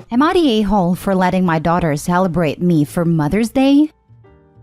Am I the a-hole for letting my daughter celebrate me for Mother's Day?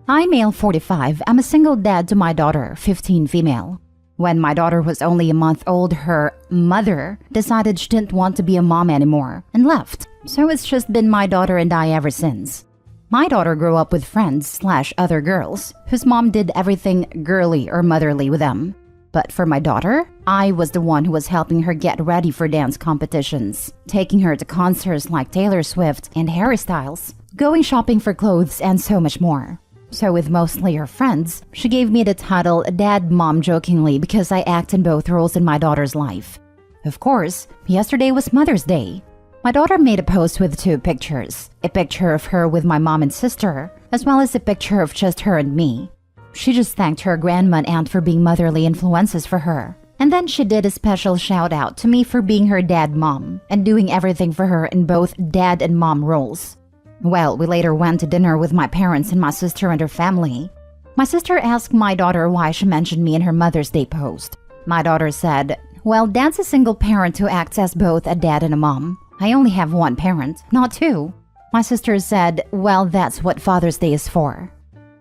I'm male 45. I'm a single dad to my daughter, 15 female. When my daughter was only a month old, her mother decided she didn't want to be a mom anymore and left. So it's just been my daughter and I ever since. My daughter grew up with friends/other girls whose mom did everything girly or motherly with them. But for my daughter, I was the one who was helping her get ready for dance competitions, taking her to concerts like Taylor Swift and Harry Styles, going shopping for clothes, and so much more. So with mostly her friends, she gave me the title Dad Mom jokingly because I act in both roles in my daughter's life. Of course, yesterday was Mother's Day. My daughter made a post with 2 pictures, a picture of her with my mom and sister, as well as a picture of just her and me. She just thanked her grandma and aunt for being motherly influences for her. And then she did a special shout out to me for being her dad mom and doing everything for her in both dad and mom roles. Well, we later went to dinner with my parents and my sister and her family. My sister asked my daughter why she mentioned me in her Mother's Day post. My daughter said, "Well, Dad's a single parent who acts as both a dad and a mom. I only have 1 parent, not 2. My sister said, "Well, that's what Father's Day is for."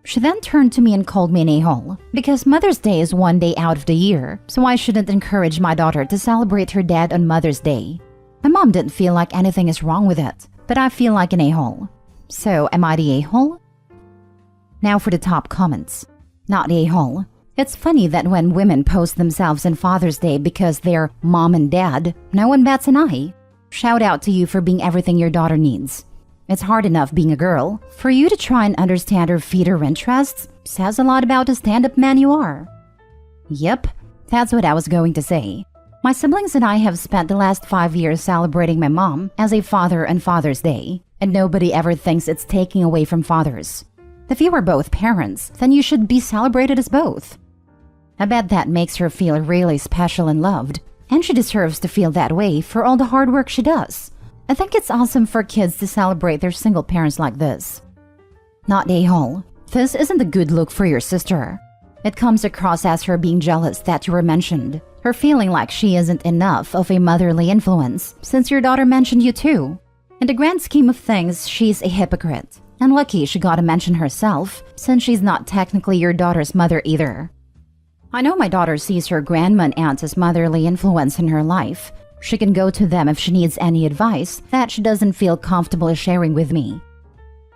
She then turned to me and called me an a-hole because Mother's Day is 1 day out of the year, so I shouldn't encourage my daughter to celebrate her dad on Mother's Day. My mom didn't feel like anything is wrong with it, but I feel like an a-hole. So am I the a-hole? Now for the top comments. Not the a-hole. It's funny that when women post themselves on Father's Day because they're mom and dad, no one bats an eye. Shout out to you for being everything your daughter needs. It's hard enough being a girl. For you to try and understand or feed her interests says a lot about the stand-up man you are. Yep, that's what I was going to say. My siblings and I have spent the last 5 years celebrating my mom as a father on Father's Day, and nobody ever thinks it's taking away from fathers. If you are both parents, then you should be celebrated as both. I bet that makes her feel really special and loved, and she deserves to feel that way for all the hard work she does. I think it's awesome for kids to celebrate their single parents like this. Not a-hole. This isn't a good look for your sister. It comes across as her being jealous that you were mentioned, her feeling like she isn't enough of a motherly influence since your daughter mentioned you too. In the grand scheme of things, she's a hypocrite, and lucky she got to mention herself since she's not technically your daughter's mother either. I know my daughter sees her grandma and aunt as motherly influence in her life. She can go to them if she needs any advice that she doesn't feel comfortable sharing with me.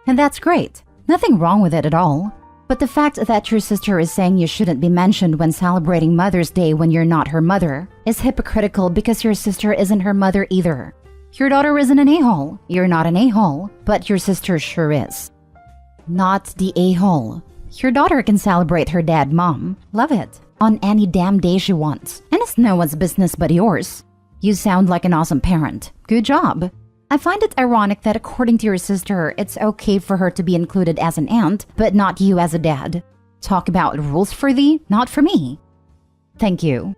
And that's great. Nothing wrong with it at all. But the fact that your sister is saying you shouldn't be mentioned when celebrating Mother's Day when you're not her mother is hypocritical because your sister isn't her mother either. Your daughter isn't an a-hole. You're not an a-hole, but your sister sure is. Not the a-hole. Your daughter can celebrate her dad mom. Love it. On any damn day she wants. And it's no one's business but yours. You sound like an awesome parent. Good job. I find it ironic that according to your sister, it's okay for her to be included as an aunt, but not you as a dad. Talk about rules for thee, not for me. Thank you.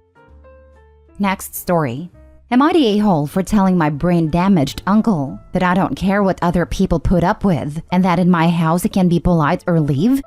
Next story. Am I the a-hole for telling my brain-damaged uncle that I don't care what other people put up with and that in my house I can be polite or leave?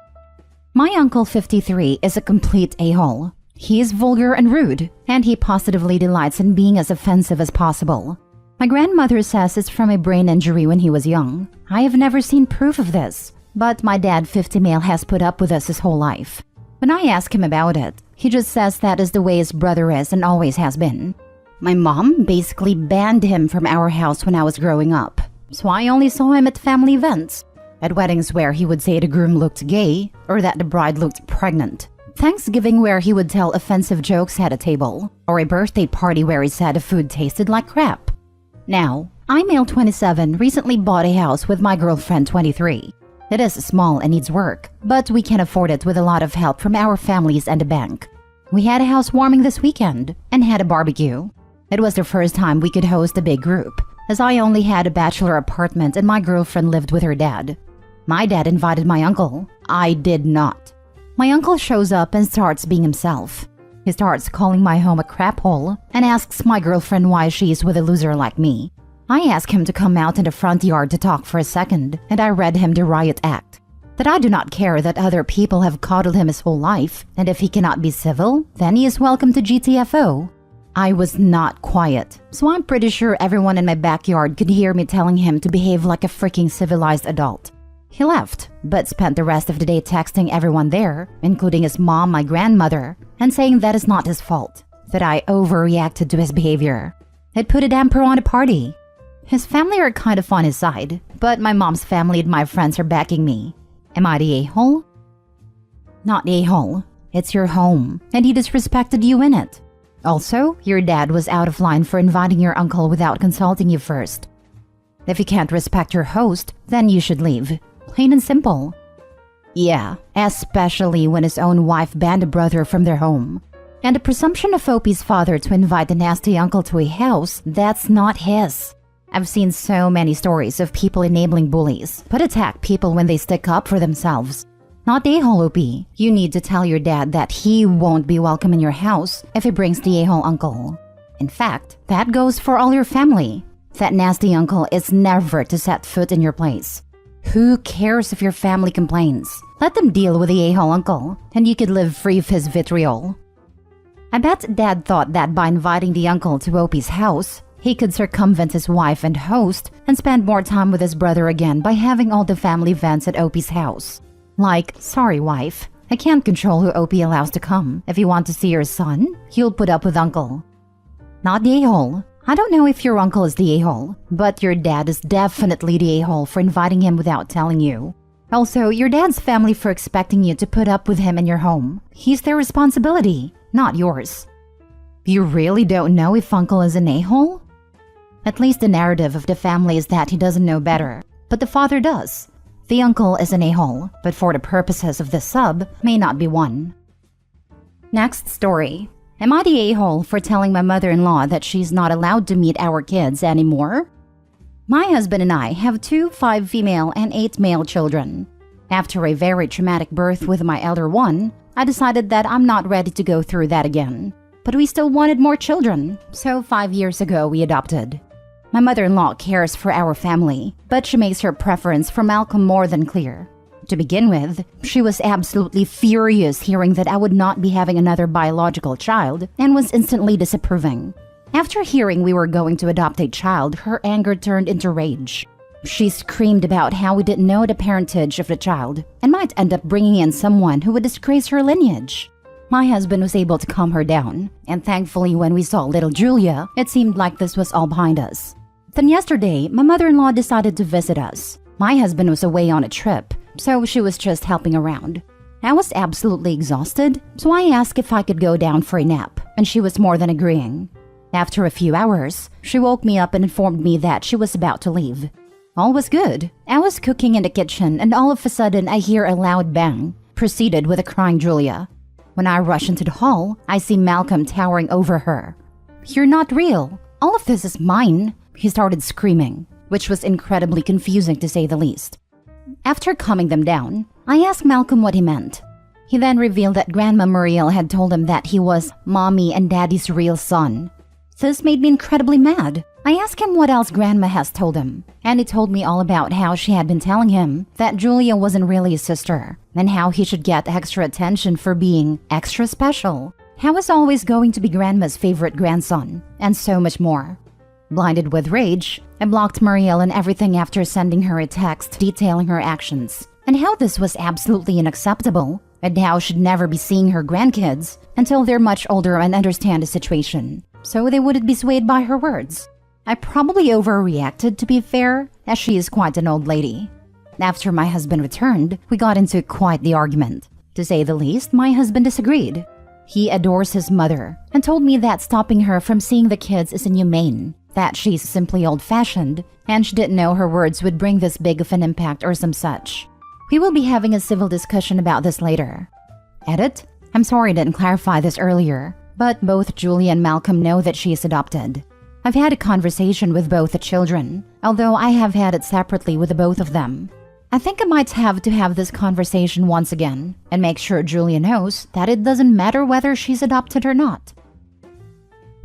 My uncle 53 is a complete a-hole. He is vulgar and rude, and he positively delights in being as offensive as possible. My grandmother says it's from a brain injury when he was young. I have never seen proof of this, but my dad 50 male has put up with us his whole life. When I ask him about it, he just says that is the way his brother is and always has been. My mom basically banned him from our house when I was growing up, so I only saw him at family events. At weddings where he would say the groom looked gay or that the bride looked pregnant. Thanksgiving where he would tell offensive jokes at a table, or a birthday party where he said the food tasted like crap. Now, I, male 27, recently bought a house with my girlfriend 23. It is small and needs work, but we can afford it with a lot of help from our families and the bank. We had a housewarming this weekend and had a barbecue. It was the first time we could host a big group, as I only had a bachelor apartment and my girlfriend lived with her dad. My dad invited my uncle. I did not. My uncle shows up and starts being himself. He starts calling my home a crap hole and asks my girlfriend why she's with a loser like me. I ask him to come out in the front yard to talk for a second, and I read him the riot act. That I do not care that other people have coddled him his whole life, and if he cannot be civil, then he is welcome to GTFO. I was not quiet, so I'm pretty sure everyone in my backyard could hear me telling him to behave like a freaking civilized adult. He left, but spent the rest of the day texting everyone there, including his mom, my grandmother, and saying that is not his fault, that I overreacted to his behavior. It put a damper on the party. His family are kind of on his side, but my mom's family and my friends are backing me. Am I the a-hole? Not the a-hole. It's your home, and he disrespected you in it. Also, your dad was out of line for inviting your uncle without consulting you first. If you can't respect your host, then you should leave. Plain and simple. Yeah, especially when his own wife banned a brother from their home. And the presumption of Opie's father to invite a nasty uncle to a house, that's not his. I've seen so many stories of people enabling bullies, but attack people when they stick up for themselves. Not the a-hole, Opie. You need to tell your dad that he won't be welcome in your house if he brings the a-hole uncle. In fact, that goes for all your family. That nasty uncle is never to set foot in your place. Who cares if your family complains? Let them deal with the a-hole uncle, and you could live free of his vitriol. I bet Dad thought that by inviting the uncle to Opie's house, he could circumvent his wife and host and spend more time with his brother again by having all the family events at Opie's house. Like, sorry wife, I can't control who Opie allows to come. If you want to see your son, you'll put up with uncle. Not the a-hole. I don't know if your uncle is the a-hole, but your dad is definitely the a-hole for inviting him without telling you. Also, your dad's family for expecting you to put up with him in your home. He's their responsibility, not yours. You really don't know if uncle is an a-hole? At least the narrative of the family is that he doesn't know better, but the father does. The uncle is an a-hole, but for the purposes of this sub, may not be one. Next story. Am I the a-hole for telling my mother-in-law that she's not allowed to meet our kids anymore? My husband and I have 2 5 female and 8 male children. After a very traumatic birth with my elder one, I decided that I'm not ready to go through that again. But we still wanted more children, so 5 years ago we adopted. My mother-in-law cares for our family, but she makes her preference for Malcolm more than clear. To begin with, she was absolutely furious hearing that I would not be having another biological child and was instantly disapproving. After hearing we were going to adopt a child, her anger turned into rage. She screamed about how we didn't know the parentage of the child and might end up bringing in someone who would disgrace her lineage. My husband was able to calm her down, and thankfully when we saw little Julia, it seemed like this was all behind us. Then yesterday, my mother-in-law decided to visit us. My husband was away on a trip, so she was just helping around. I was absolutely exhausted, so I asked if I could go down for a nap, and she was more than agreeing. After a few hours, she woke me up and informed me that she was about to leave. All was good. I was cooking in the kitchen, and all of a sudden I hear a loud bang, preceded with a crying Julia. When I rush into the hall, I see Malcolm towering over her. "You're not real. All of this is mine," he started screaming, which was incredibly confusing to say the least. After calming them down, I asked Malcolm what he meant. He then revealed that Grandma Muriel had told him that he was Mommy and Daddy's real son. This made me incredibly mad. I asked him what else Grandma has told him, and he told me all about how she had been telling him that Julia wasn't really his sister, and how he should get extra attention for being extra special. How was always going to be Grandma's favorite grandson, and so much more. Blinded with rage, I blocked Muriel and everything after sending her a text detailing her actions, and how this was absolutely unacceptable, and how she'd never be seeing her grandkids until they're much older and understand the situation, so they wouldn't be swayed by her words. I probably overreacted, to be fair, as she is quite an old lady. After my husband returned, we got into quite the argument. To say the least, my husband disagreed. He adores his mother and told me that stopping her from seeing the kids is inhumane, that she's simply old-fashioned, and she didn't know her words would bring this big of an impact or some such. We will be having a civil discussion about this later. Edit? I'm sorry I didn't clarify this earlier, but both Julia and Malcolm know that she is adopted. I've had a conversation with both the children, although I have had it separately with the both of them. I think I might have to have this conversation once again and make sure Julia knows that it doesn't matter whether she's adopted or not.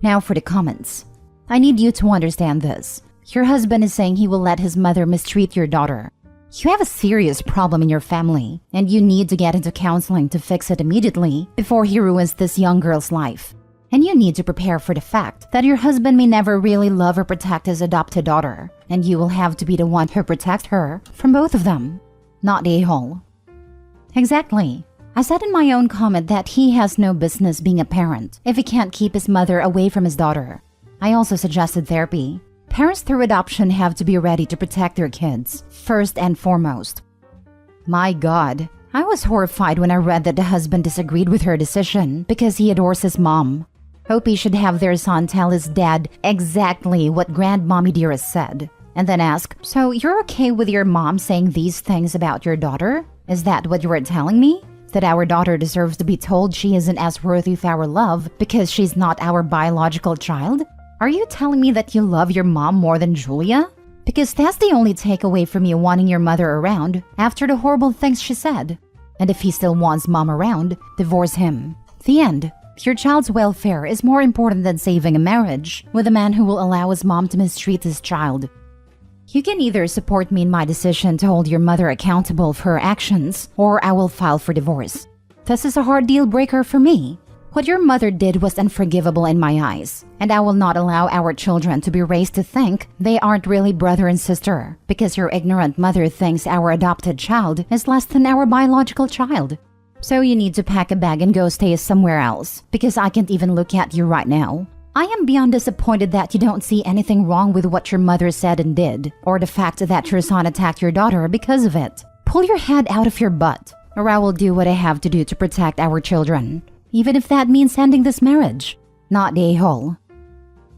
Now for the comments. I need you to understand this. Your husband is saying he will let his mother mistreat your daughter. You have a serious problem in your family, and you need to get into counseling to fix it immediately before he ruins this young girl's life. And you need to prepare for the fact that your husband may never really love or protect his adopted daughter, and you will have to be the one who protects her from both of them, not the a-hole. Exactly. I said in my own comment that he has no business being a parent if he can't keep his mother away from his daughter. I also suggested therapy. Parents through adoption have to be ready to protect their kids, first and foremost. My God, I was horrified when I read that the husband disagreed with her decision because he adores his mom. Hope he should have their son tell his dad exactly what Grandmommy Dearest said, and then ask, "So you're okay with your mom saying these things about your daughter? Is that what you were telling me? That our daughter deserves to be told she isn't as worthy of our love because she's not our biological child? Are you telling me that you love your mom more than Julia? Because that's the only takeaway from you wanting your mother around after the horrible things she said. And if he still wants mom around, divorce him. The end. Your child's welfare is more important than saving a marriage with a man who will allow his mom to mistreat his child. You can either support me in my decision to hold your mother accountable for her actions, or I will file for divorce. This is a hard deal breaker for me. What your mother did was unforgivable in my eyes, and I will not allow our children to be raised to think they aren't really brother and sister because your ignorant mother thinks our adopted child is less than our biological child. So you need to pack a bag and go stay somewhere else because I can't even look at you right now. I am beyond disappointed that you don't see anything wrong with what your mother said and did, or the fact that your son attacked your daughter because of it. Pull your head out of your butt, or I will do what I have to do to protect our children, even if that means ending this marriage, not the a-hole.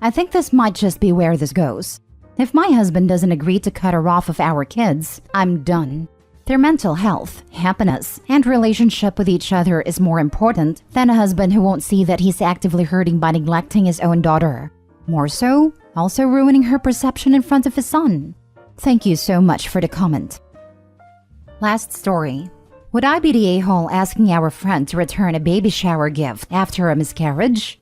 I think this might just be where this goes. If my husband doesn't agree to cut her off of our kids, I'm done. Their mental health, happiness, and relationship with each other is more important than a husband who won't see that he's actively hurting by neglecting his own daughter. More so, also ruining her perception in front of his son. Thank you so much for the comment. Last story. Would I be the a-hole asking our friend to return a baby shower gift after a miscarriage?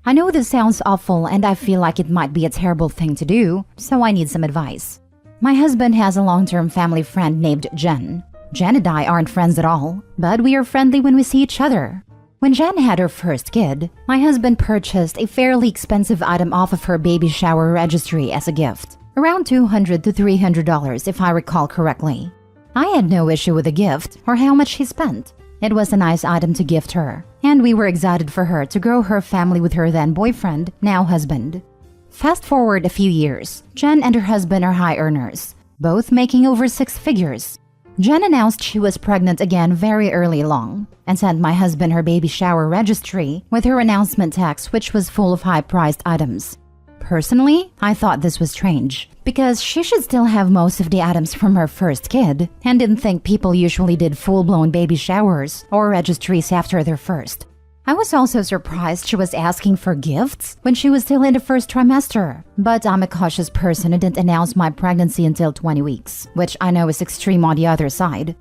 I know this sounds awful and I feel like it might be a terrible thing to do, so I need some advice. My husband has a long-term family friend named Jen. Jen and I aren't friends at all, but we are friendly when we see each other. When Jen had her first kid, my husband purchased a fairly expensive item off of her baby shower registry as a gift. Around $200 to $300 if I recall correctly. I had no issue with the gift or how much he spent. It was a nice item to gift her, and we were excited for her to grow her family with her then boyfriend, now husband. Fast forward a few years, Jen and her husband are high earners, both making over 6 figures. Jen announced she was pregnant again very early along and sent my husband her baby shower registry with her announcement text, which was full of high-priced items. Personally, I thought this was strange because she should still have most of the items from her first kid and didn't think people usually did full-blown baby showers or registries after their first. I was also surprised she was asking for gifts when she was still in the first trimester, but I'm a cautious person and didn't announce my pregnancy until 20 weeks, which I know is extreme on the other side.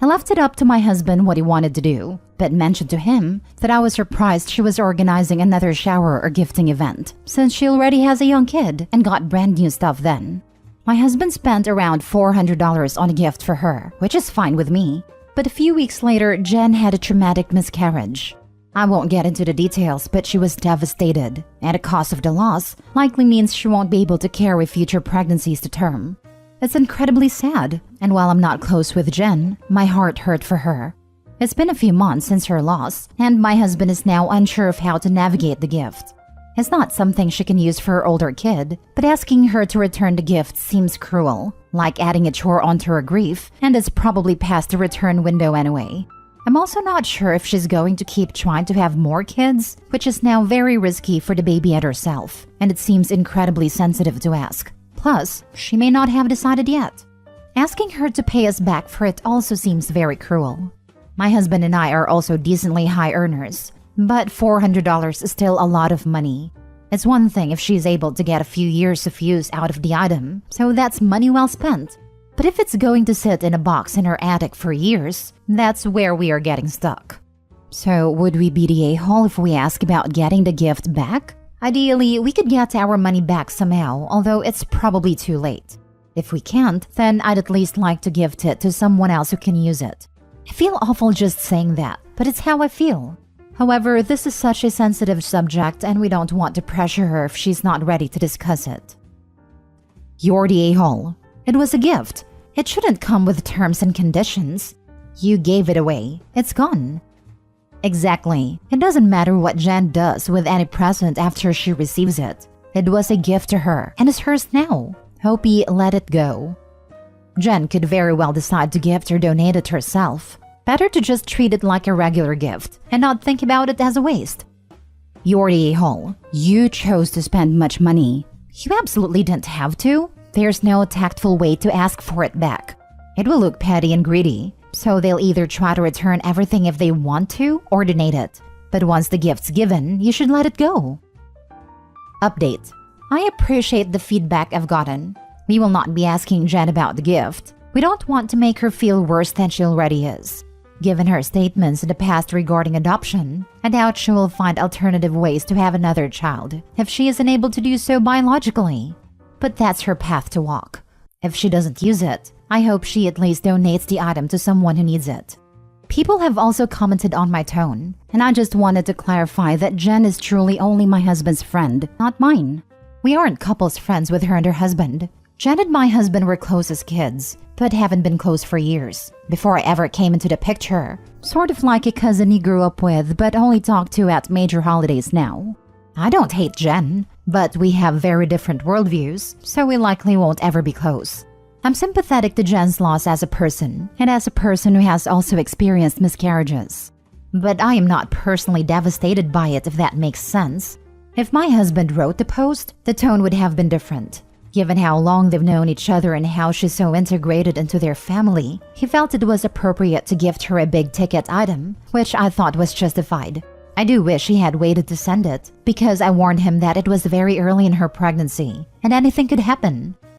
I left it up to my husband what he wanted to do, but mentioned to him that I was surprised she was organizing another shower or gifting event, since she already has a young kid and got brand new stuff then. My husband spent around $400 on a gift for her, which is fine with me, but a few weeks later, Jen had a traumatic miscarriage. I won't get into the details, but she was devastated, and the cost of the loss likely means she won't be able to carry future pregnancies to term. It's incredibly sad, and while I'm not close with Jen, my heart hurt for her. It's been a few months since her loss, and my husband is now unsure of how to navigate the gift. It's not something she can use for her older kid, but asking her to return the gift seems cruel, like adding a chore onto her grief, and it's probably past the return window anyway. I'm also not sure if she's going to keep trying to have more kids, which is now very risky for the baby and herself, and it seems incredibly sensitive to ask. Plus, she may not have decided yet. Asking her to pay us back for it also seems very cruel. My husband and I are also decently high earners, but $400 is still a lot of money. It's one thing if she's able to get a few years of use out of the item, so that's money well spent. But if it's going to sit in a box in her attic for years, that's where we are getting stuck. So would we be the a-hole if we ask about getting the gift back? Ideally, we could get our money back somehow, although it's probably too late. If we can't, then I'd at least like to gift it to someone else who can use it. I feel awful just saying that, but it's how I feel. However, this is such a sensitive subject and we don't want to pressure her if she's not ready to discuss it. You're the a-hole. It was a gift. It shouldn't come with terms and conditions. You gave it away. It's gone. Exactly. It doesn't matter what Jen does with any present after she receives it. It was a gift to her and is hers now. Hope let it go. Jen could very well decide to gift or donate it herself. Better to just treat it like a regular gift and not think about it as a waste. You're the a-hole. You chose to spend much money. You absolutely didn't have to. There's no tactful way to ask for it back. It will look petty and greedy, so they'll either try to return everything if they want to or donate it. But once the gift's given, you should let it go. Update. I appreciate the feedback I've gotten. We will not be asking Jen about the gift. We don't want to make her feel worse than she already is. Given her statements in the past regarding adoption, I doubt she will find alternative ways to have another child if she isn't able to do so biologically. But that's her path to walk. If she doesn't use it, I hope she at least donates the item to someone who needs it. People have also commented on my tone, and I just wanted to clarify that Jen is truly only my husband's friend, not mine. We aren't couples friends with her and her husband. Jen and my husband were close as kids, but haven't been close for years, before I ever came into the picture. Sort of like a cousin he grew up with, but only talk to at major holidays now. I don't hate Jen, but we have very different worldviews, so we likely won't ever be close. I'm sympathetic to Jen's loss as a person, and as a person who has also experienced miscarriages. But I am not personally devastated by it, if that makes sense. If my husband wrote the post, the tone would have been different. Given how long they've known each other and how she's so integrated into their family, he felt it was appropriate to gift her a big-ticket item, which I thought was justified. I do wish he had waited to send it, because I warned him that it was very early in her pregnancy, and anything could happen.